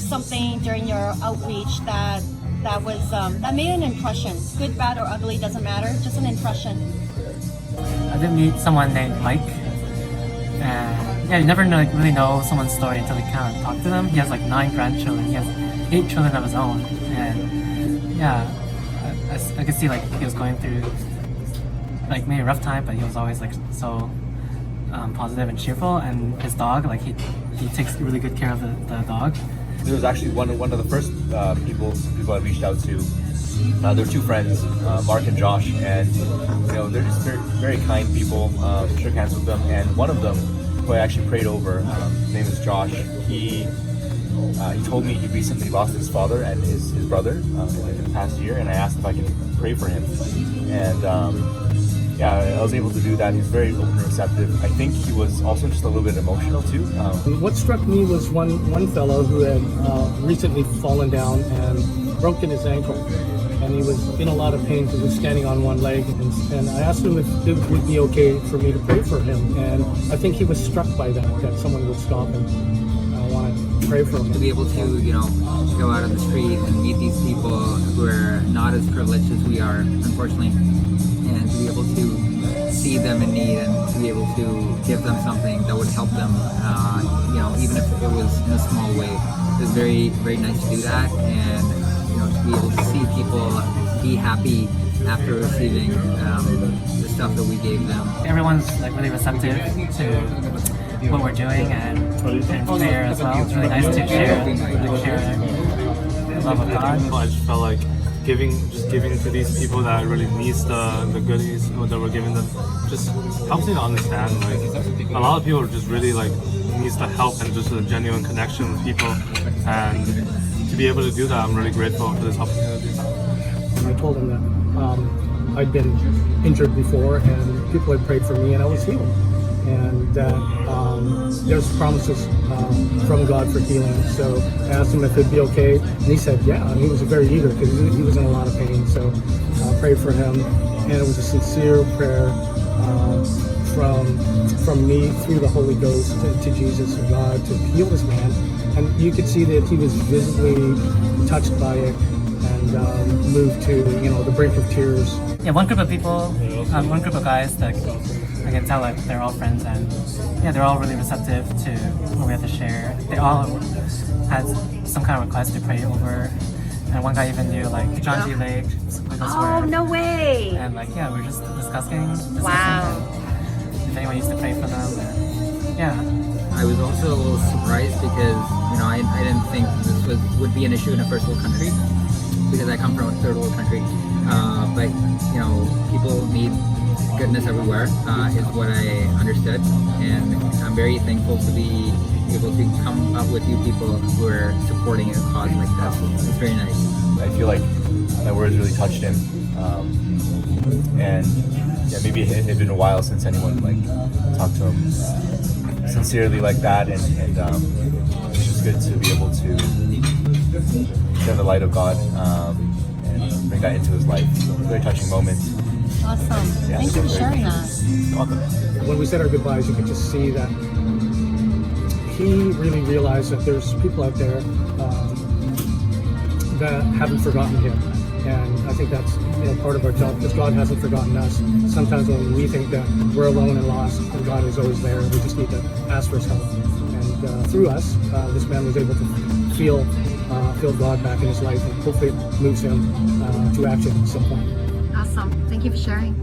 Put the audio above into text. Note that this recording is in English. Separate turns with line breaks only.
Something during your outreach that was that made an impression, good, bad, or ugly, doesn't matter, just an impression.
I did meet someone named Mike, and yeah, you never really know someone's story until you kind of talk to them. He has like 9 grandchildren. He has 8 children of his own, and yeah, I could see like he was going through like maybe a rough time, but he was always like so positive and cheerful. And his dog, like he takes really good care of the dog.
There was actually one of the first people I reached out to. They're 2 friends, Mark and Josh, and they're just very, very kind people. Shook hands with them, and one of them, who I actually prayed over, his name is Josh. He told me he recently lost his father and his brother in the past year, and I asked if I can pray for him, and yeah, I was able to do that. He's very open and receptive. I think he was also just a little bit emotional too.
What struck me was one fellow who had recently fallen down and broken his ankle, and he was in a lot of pain because he was standing on one leg. And I asked him if it would be okay for me to pray for him, and I think he was struck by that someone would stop and want to pray for him.
To be able to, go out on the street and meet these people who are not as privileged as we are, unfortunately, and to be able to see them in need and to be able to give them something that would help them, even if it was in a small way. It was very, very nice to do that, and to be able to see people be happy after receiving the stuff that we gave them.
Everyone's like really receptive to what we're doing and prayer as well. It's really nice to share the love of God.
I just felt like giving to these people that really needs the goodies that we're giving them just helps me to understand, like, a lot of people just really like needs the help and just a genuine connection with people, and to be able to do that, I'm really grateful for this opportunity.
And I told him that I'd been injured before and people had prayed for me and I was healed, and that there's promises from God for healing. So I asked him if it'd be okay, and he said yeah, and he was very eager because he was in a lot of pain. So I prayed for him, and it was a sincere prayer from me through the Holy Ghost to Jesus and God to heal this man. And you could see that he was visibly touched by it and moved to the brink of tears.
Yeah, one group of people, one group of guys that I can tell like they're all friends, and yeah, they're all really receptive to what we have to share. They all had some kind of request to pray over, and one guy even knew like John G. Lake.
Oh, no way!
And like yeah, we're just discussing.
Wow.
If anyone used to pray for them, and, yeah.
I was also a little surprised because I didn't think this would be an issue in a first world country, because I come from a third world country. But people need goodness everywhere is what I understood, and I'm very thankful to be able to come up with you people who are supporting a cause like this. It's very nice.
I feel like my words really touched him, and yeah, maybe it had been a while since anyone like talked to him sincerely like that, and it's just good to be able to share the light of God and bring that into his life. It's a very touching moment.
Awesome. Thank you for sharing that.
You're welcome.
When we said our goodbyes, you could just see that he really realized that there's people out there that haven't forgotten him. And I think that's part of our job, because God hasn't forgotten us. Sometimes when we think that we're alone and lost, and God is always there, we just need to ask for his help. And through us, this man was able to feel God back in his life, and hopefully it moves him to action at some point.
Awesome. Thank you for sharing.